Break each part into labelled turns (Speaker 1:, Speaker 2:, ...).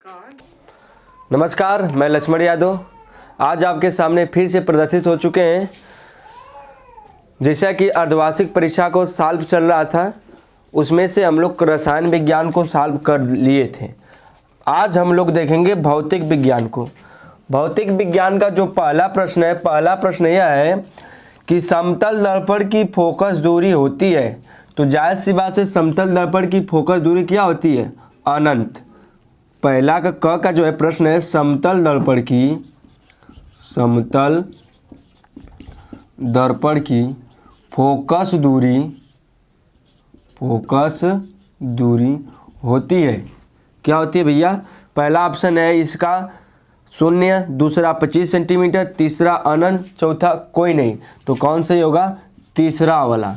Speaker 1: नमस्कार, मैं लक्ष्मण यादव आज आपके सामने फिर से प्रदर्शित हो चुके हैं। जैसा कि अर्धवार्षिक परीक्षा को सॉल्व चल रहा था, उसमें से हम लोग रसायन विज्ञान को सॉल्व कर लिए थे। आज हम लोग देखेंगे भौतिक विज्ञान को। भौतिक विज्ञान का जो पहला प्रश्न यह है कि समतल दर्पण की फोकस दूरी होती है। तो जायज़ सी बात है, समतल दर्पण की फोकस दूरी क्या होती है? अनंत। पहला का जो है प्रश्न है, समतल दर्पण की फोकस दूरी होती है। क्या होती है भैया? पहला ऑप्शन है इसका 0, दूसरा 25 सेंटीमीटर, तीसरा अनंत, चौथा कोई नहीं। तो कौन सही होगा? तीसरा वाला।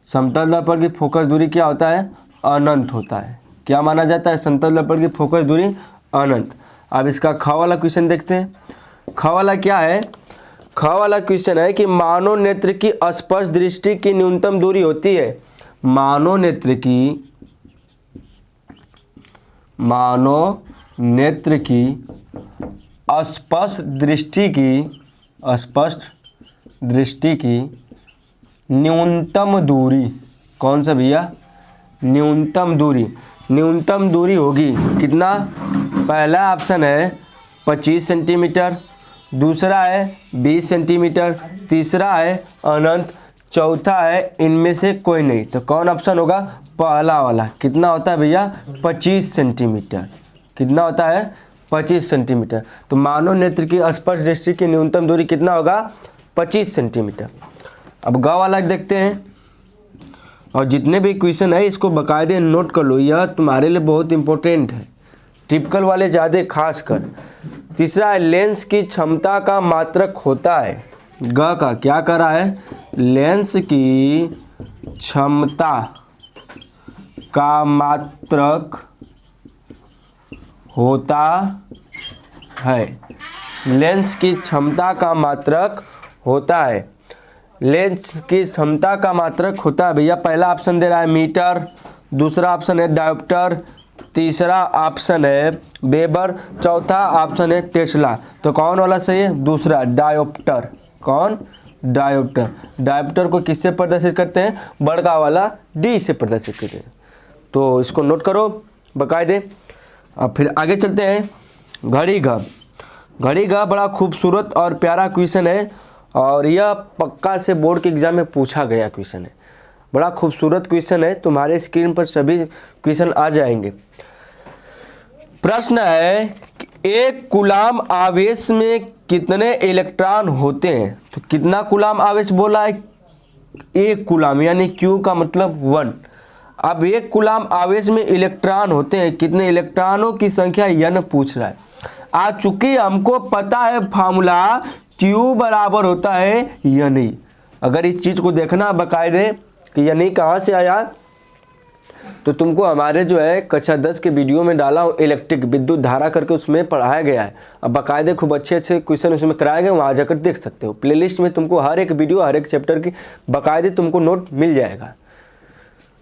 Speaker 1: समतल दर्पण की फोकस दूरी क्या होता है? अनंत होता है। क्या माना जाता है? समतल दर्पण की फोकस दूरी अनंत। अब इसका ख वाला क्वेश्चन देखते हैं। ख वाला क्या है? ख वाला क्वेश्चन है कि मानव नेत्र की स्पर्श दृष्टि की न्यूनतम दूरी होती है। मानव नेत्र की स्पर्श दृष्टि की न्यूनतम दूरी कौन सा भैया? न्यूनतम दूरी होगी कितना? पहला ऑप्शन है 25 सेंटीमीटर, दूसरा है 20 सेंटीमीटर, तीसरा है अनंत, चौथा है इनमें से कोई नहीं। तो कौन ऑप्शन होगा? पहला वाला। कितना होता है भैया? 25 सेंटीमीटर। कितना होता है? 25 सेंटीमीटर। तो मानव नेत्र की स्पर्श दृष्टि की न्यूनतम दूरी कितना होगा? 25 सेंटीमीटर। अब ग वाला देखते हैं। और जितने भी क्वेश्चन है इसको बाकायदे नोट कर लो, यह तुम्हारे लिए बहुत इंपॉर्टेंट है, टिपिकल वाले ज़्यादा खास कर। तीसरा है लेंस की क्षमता का मात्रक होता है। ग का क्या कर रहा है? लेंस की क्षमता का मात्रक होता है। लेंस की क्षमता का मात्रक होता है। लेंस की क्षमता का मात्रक होता है भैया। पहला ऑप्शन दे रहा है मीटर, दूसरा ऑप्शन है डायोप्टर, तीसरा ऑप्शन है वेबर, चौथा ऑप्शन है टेस्ला। तो कौन वाला सही है? दूसरा, डायोप्टर। कौन? डायोप्टर। डायोप्टर को किससे प्रदर्शित करते हैं? बड़का वाला डी से प्रदर्शित करते हैं। तो इसको नोट करो बाकायदे। अब फिर आगे चलते हैं। घड़ी घ बड़ा खूबसूरत और प्यारा क्वेश्चन है और यह पक्का से बोर्ड के एग्जाम में पूछा गया क्वेश्चन है। बड़ा खूबसूरत क्वेश्चन है, तुम्हारे स्क्रीन पर सभी क्वेश्चन आ जाएंगे। प्रश्न है कि एक कूलाम आवेश में कितने इलेक्ट्रॉन होते हैं? तो कितना कूलाम आवेश बोला है? एक कूलाम, यानी क्यू का मतलब 1। अब एक कूलाम आवेश में इलेक्ट्रॉन होते हैं, कितने इलेक्ट्रॉनों की संख्या n पूछ रहा है। आज चूंकि हमको पता है फार्मूला Q बराबर होता है n। अगर इस चीज़ को देखना बाकायदे कि n कहाँ से आया, तो तुमको हमारे जो है कक्षा 10 के वीडियो में डाला हूँ, इलेक्ट्रिक विद्युत धारा करके, उसमें पढ़ाया गया है। अब बाकायदे खूब अच्छे क्वेश्चन उसमें कराए गए, वहाँ जाकर देख सकते हो। प्लेलिस्ट में तुमको हर एक वीडियो, हर एक चैप्टर की बाकायदे तुमको नोट मिल जाएगा।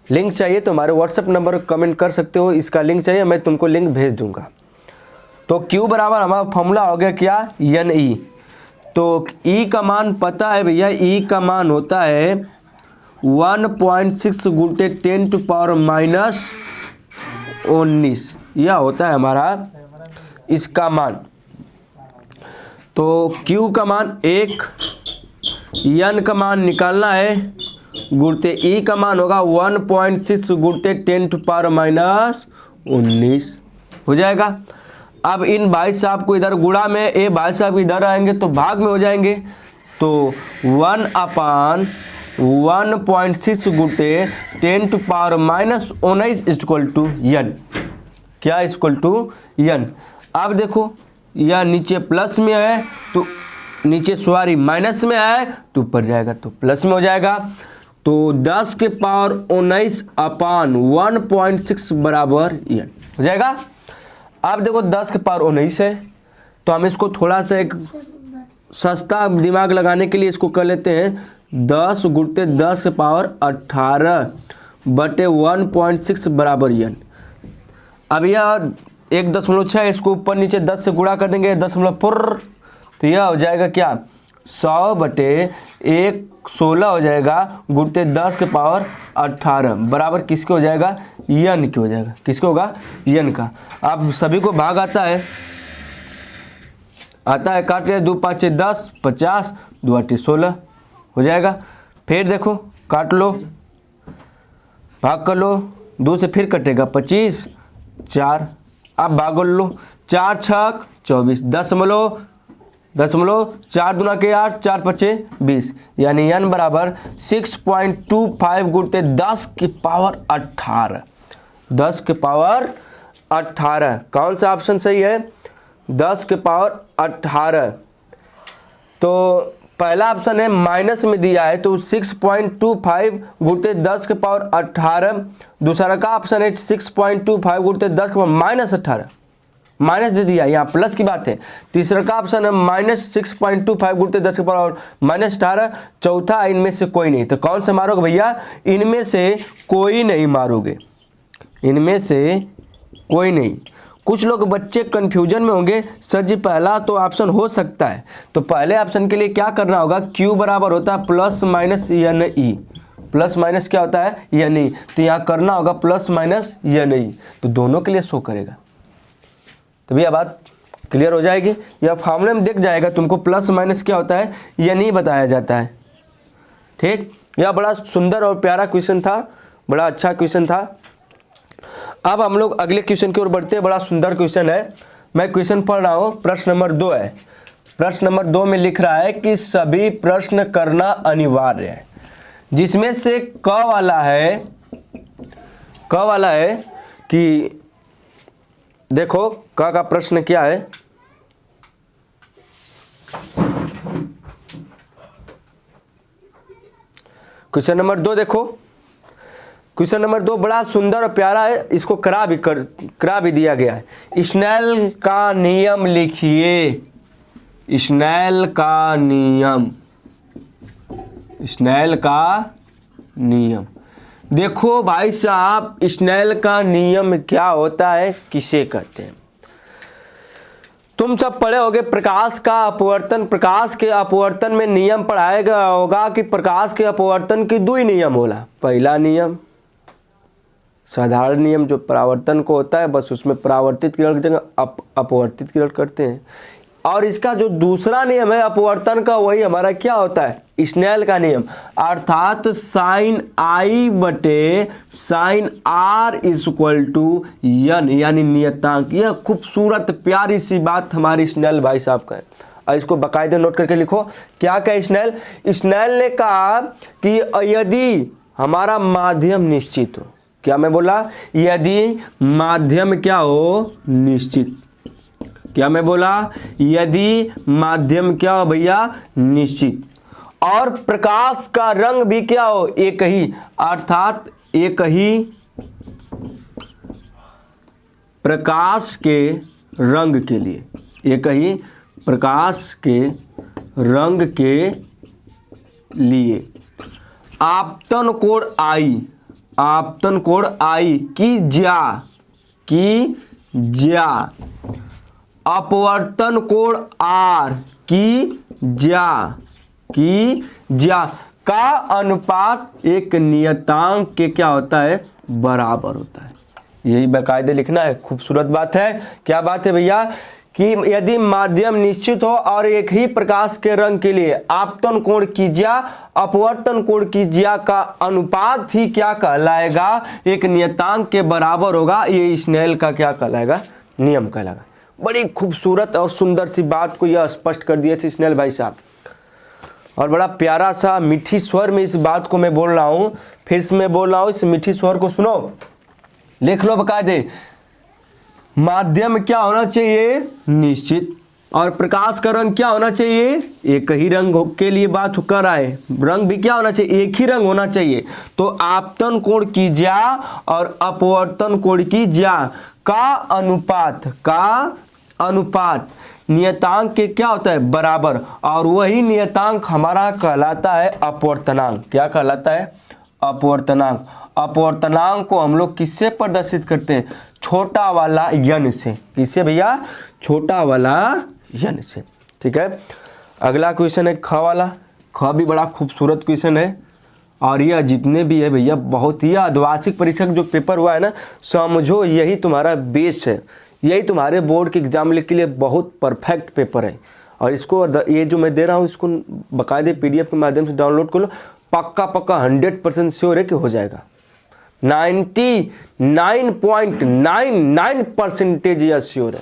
Speaker 1: लिंक चाहिए तो हमारे व्हाट्सअप नंबर पर कमेंट कर सकते हो, इसका लिंक चाहिए मैं तुमको लिंक भेज दूँगा। तो Q बराबर हमारा फॉर्मूला हो गया क्या? NE। तो E का मान पता है भैया, E का मान होता है 1.6 गुणित 10⁻⁻19। यह होता है हमारा इसका मान। तो Q का मान 1, N का मान निकालना है, गुणित E का मान होगा 1.6 गुणित 10⁻⁻19 हो जाएगा। अब इन भाई साहब को इधर गुणा में, ए भाई साहब इधर आएंगे तो भाग में हो जाएंगे। तो 1/1.6 गुणित 10⁻⁻19 इक्वल टू n। क्या इक्वल टू n? अब देखो यह नीचे प्लस में है तो नीचे माइनस में है तो ऊपर जाएगा तो प्लस में हो जाएगा। तो 10⁻19/1.6 बराबर n हो जाएगा। अब देखो 10⁻19 है तो हम इसको थोड़ा सा एक सस्ता दिमाग लगाने के लिए इसको कर लेते हैं 10 गुणित 10⁻18 बटे 1.6 बराबर n। अब यह 1.6, इसको ऊपर नीचे 10 से गुणा कर देंगे 10.4, तो यह हो जाएगा क्या 100/1 हो जाएगा गुणते 10 के पावर 18 बराबर किसके हो जाएगा n के हो जाएगा। किसके होगा n का। आप सभी को भाग आता है काट रहे 2 5 10 50 2 8 16 हो जाएगा। फिर देखो काट लो भाग कर लो 2 से फिर कटेगा 25 4 अब भाग लो 4 छक 24 दशमलव 4 दूना के 8 4 5 20 यानी n बराबर 6.25 गुणते 10 की पावर 18 10 के पावर 18। कौन सा ऑप्शन सही है 10 के पावर 18। तो पहला ऑप्शन है माइनस में दिया है तो 6.25 गुणते 10 के पावर 18। दूसरा का ऑप्शन है 6.25 गुणते 10 के पावर -18 माइनस दे दिया यहाँ प्लस की बात है। तीसरा का ऑप्शन है -6.25 गुणते 10 के पावर -18। चौथा इनमें से कोई नहीं। तो कौन सा मारोगे भैया इनमें से कोई नहीं मारोगे इनमें से कोई नहीं। कुछ लोग बच्चे कंफ्यूजन में होंगे सर जी पहला तो ऑप्शन हो सकता है। तो पहले ऑप्शन के लिए क्या करना होगा Q बराबर होता है +- प्लस माइनस क्या होता है NE। तो यहाँ करना होगा +- तो दोनों के लिए शो करेगा। तो भैया बात क्लियर हो जाएगी। यह फॉर्मूले में दिख जाएगा तुमको प्लस माइनस क्या होता है NE बताया जाता है। ठीक यह बड़ा सुंदर और प्यारा क्वेश्चन था बड़ा अच्छा क्वेश्चन था। अब हम लोग अगले क्वेश्चन की ओर बढ़ते हैं। बड़ा सुंदर क्वेश्चन है। मैं क्वेश्चन पढ़ रहा हूँ प्रश्न नंबर 2 है। प्रश्न नंबर 2 में लिख रहा है कि सभी प्रश्न करना अनिवार्य है जिसमें से क वाला है कि देखो क का प्रश्न क्या है। क्वेश्चन नंबर 2 देखो क्वेश्चन नंबर 2 बड़ा सुंदर और प्यारा है। इसको करा भी दिया गया है। स्नेल का नियम लिखिए। स्नेल का नियम देखो भाई साहब स्नेल का नियम क्या होता है किसे कहते हैं। तुम सब पढ़े होगे प्रकाश का अपवर्तन। प्रकाश के अपवर्तन में नियम पढ़ाया गया होगा कि प्रकाश के अपवर्तन की 2 नियम होला। पहला नियम साधारण नियम जो परावर्तन को होता है बस उसमें परावर्तित किरण की जगह अपवर्तित किरण करते हैं। और इसका जो दूसरा नियम है अपवर्तन का वही हमारा क्या होता है स्नेल का नियम अर्थात sin I/sin R = n यानी नियतांक। यह खूबसूरत प्यारी सी बात हमारी स्नेल भाई साहब का है और इसको बाकायदे नोट करके लिखो। क्या कहे स्नेल ने कहा कि यदि हमारा माध्यम निश्चित हो। क्या मैं बोला यदि माध्यम क्या हो निश्चित। क्या मैं बोला यदि माध्यम क्या हो भैया निश्चित और प्रकाश का रंग भी क्या हो एक ही अर्थात एक ही प्रकाश के रंग के लिए एक ही प्रकाश के रंग के लिए आपतन कोण I की ज्या अपवर्तन कोण R की ज्या का अनुपात एक नियतांक के क्या होता है बराबर होता है। यही बाकायदे लिखना है। खूबसूरत बात है। क्या बात है भैया कि यदि माध्यम निश्चित हो और एक ही प्रकाश के रंग के लिए आपतन कोण की ज्या अपवर्तन कोण की ज्या का अनुपात ही क्या कहलाएगा एक नियतांक के बराबर होगा। ये स्नेल का क्या कहलाएगा नियम कहलाएगा। बड़ी खूबसूरत और सुंदर सी बात को यह स्पष्ट कर दिए थे स्नेल भाई साहब और बड़ा प्यारा सा मीठी स्वर में इस बात को मैं बोल रहा हूँ। फिर से मैं बोल रहा हूँ इस मीठी स्वर को सुनो लिख लो बकायदे। माध्यम क्या होना चाहिए निश्चित और प्रकाश का रंग क्या होना चाहिए एक ही रंग के लिए बात कर आए। रंग भी क्या होना चाहिए एक ही रंग होना चाहिए। तो आपतन कोण की ज्या और अपवर्तन कोण की ज्या का अनुपात नियतांक के क्या होता है बराबर और वही नियतांक हमारा कहलाता है अपवर्तनांक। क्या कहलाता है अपवर्तनांक। अपवर्तनांक को हम लोग किससे प्रदर्शित करते हैं? छोटा वाला यन से। किससे भैया? छोटा वाला यन से। ठीक है, अगला क्वेश्चन है ख वाला। ख भी बड़ा खूबसूरत क्वेश्चन है और यह जितने भी है भैया बहुत ही आदिवासी परीक्षा जो पेपर हुआ है ना, समझो यही तुम्हारा बेस है, यही तुम्हारे बोर्ड के एग्जाम के लिए बहुत परफेक्ट पेपर है। और इसको ये जो मैं दे रहा हूँ इसको बाकायदे PDF के माध्यम से डाउनलोड कर लो, पक्का 100% श्योर है कि हो जाएगा। 99.99% यह श्योर है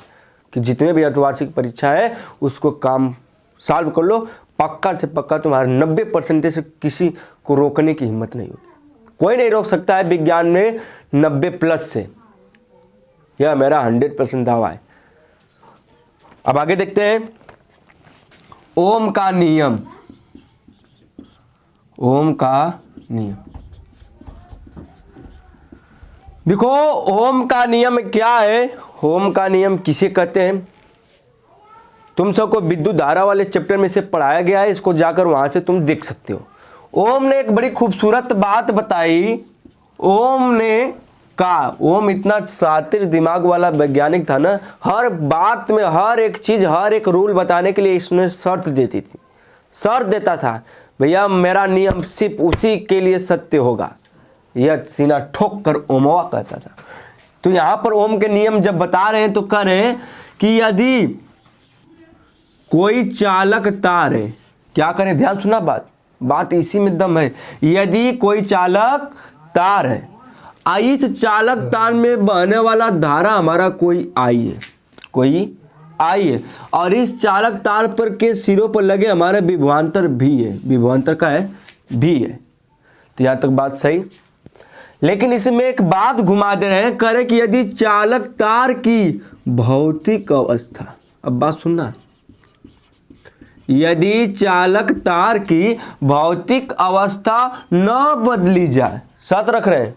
Speaker 1: कि जितने भी अर्धवार्षिक परीक्षा है उसको काम सॉल्व कर लो, पक्का से पक्का तुम्हारा 90% से किसी को रोकने की हिम्मत नहीं होगी। कोई नहीं रोक सकता है विज्ञान में 90+ से, यह मेरा 100% दावा है। अब आगे देखते हैं ओम का नियम। ओम का नियम देखो, ओम का नियम क्या है? ओम का नियम किसे कहते हैं? तुम सबको विद्युत धारा वाले चैप्टर में से पढ़ाया गया है, इसको जाकर वहां से तुम देख सकते हो। ओम ने एक बड़ी खूबसूरत बात बताई। ओम ने कहा, ओम इतना शातिर दिमाग वाला वैज्ञानिक था ना, हर बात में हर एक चीज हर एक रूल बताने के लिए इसने शर्त देती थी, शर्त देता था, भैया मेरा नियम सिर्फ उसी के लिए सत्य होगा। यह सीना ठोक कर ओमवा कहता था। तो यहां पर ओम के नियम जब बता रहे हैं तो कह रहे हैं कि यदि कोई चालक तार है, क्या करें? ध्यान सुना, बात इसी में दम है। यदि कोई चालक तार है, इस चालक तार में बहने वाला धारा हमारा कोई आई है, कोई आई है, और इस चालक तार पर के सिरों पर लगे हमारे विभवांतर भी है। विभवांतर का है भी है। तो यहाँ तक बात सही, लेकिन इसमें एक बात घुमा दे रहे हैं, करे कि यदि चालक तार की भौतिक अवस्था, अब बात सुनना, यदि चालक तार की भौतिक अवस्था न बदली जाए, साथ रख रहे हैं,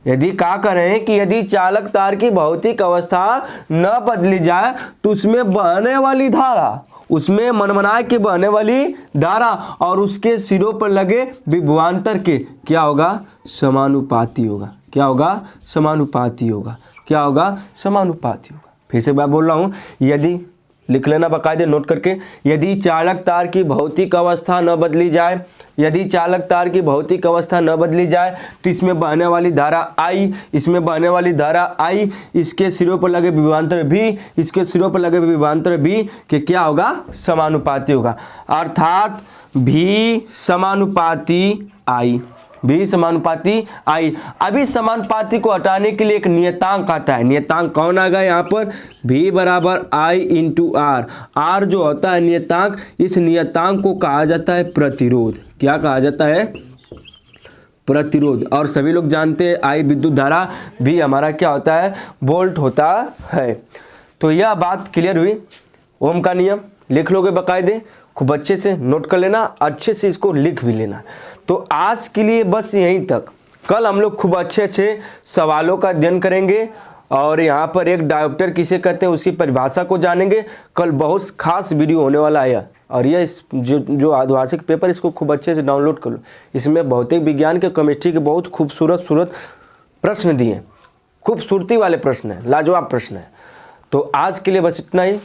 Speaker 1: यदि क्या करें कि यदि चालक तार की भौतिक अवस्था न बदली जाए तो उसमें बहने वाली धारा, उसमें मनमनाए के बहने वाली धारा और उसके सिरों पर लगे विभवांतर के क्या होगा? समानुपाती होगा। क्या होगा? समानुपाती होगा। क्या होगा? समानुपाती होगा। फिर से मैं बोल रहा हूँ, यदि लिख लेना बाकायदे नोट करके, यदि चालक तार की भौतिक अवस्था न बदली जाए, यदि चालक तार की भौतिक अवस्था न बदली जाए तो इसमें बहने वाली धारा आई, इसमें बहने वाली धारा आई, इसके सिरों पर लगे विभवांतर भी, इसके सिरों पर लगे विभवांतर भी के क्या होगा? समानुपाती होगा। अर्थात भी समानुपाती आई, भी समानुपाती आई। अभी समानुपाती को हटाने के लिए एक नियतांक आता है। नियतांक कौन आ गया यहाँ पर? भी बराबर I × R। R जो होता है नियतांक, इस नियतांक को कहा जाता है प्रतिरोध। क्या कहा जाता है? प्रतिरोध। और सभी लोग जानते हैं I विद्युत धारा, भी हमारा क्या होता है? वोल्ट होता है। तो यह बात क्लियर हुई। ओम का नियम लिख लोगे बाकायदे, खूब अच्छे से नोट कर लेना, अच्छे से इसको लिख भी लेना। तो आज के लिए बस यहीं तक। कल हम लोग खूब अच्छे अच्छे सवालों का अध्ययन करेंगे और यहाँ पर एक डायोप्टर किसे कहते हैं उसकी परिभाषा को जानेंगे। कल बहुत खास वीडियो होने वाला है और यह जो आदिवासी पेपर, इसको खूब अच्छे से डाउनलोड कर लो। इसमें भौतिक विज्ञान के, केमिस्ट्री के बहुत खूबसूरत प्रश्न दिए हैं, खूबसूरती वाले प्रश्न हैं, लाजवाब प्रश्न हैं। तो आज के लिए बस इतना ही।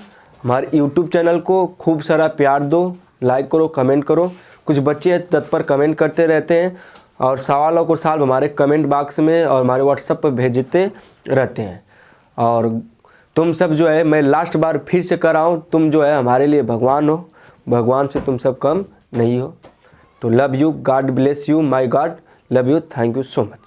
Speaker 1: हमारे YouTube चैनल को खूब सारा प्यार दो, लाइक करो, कमेंट करो। कुछ बच्चे तत्पर कमेंट करते रहते हैं और सवालों को सवाल हमारे कमेंट बॉक्स में और हमारे व्हाट्सएप पर भेजते रहते हैं। और तुम सब जो है, मैं लास्ट बार फिर से कर रहा हूँ, तुम जो है हमारे लिए भगवान हो, भगवान से तुम सब कम नहीं हो। तो love you, God bless you, my God love you, thank you so much.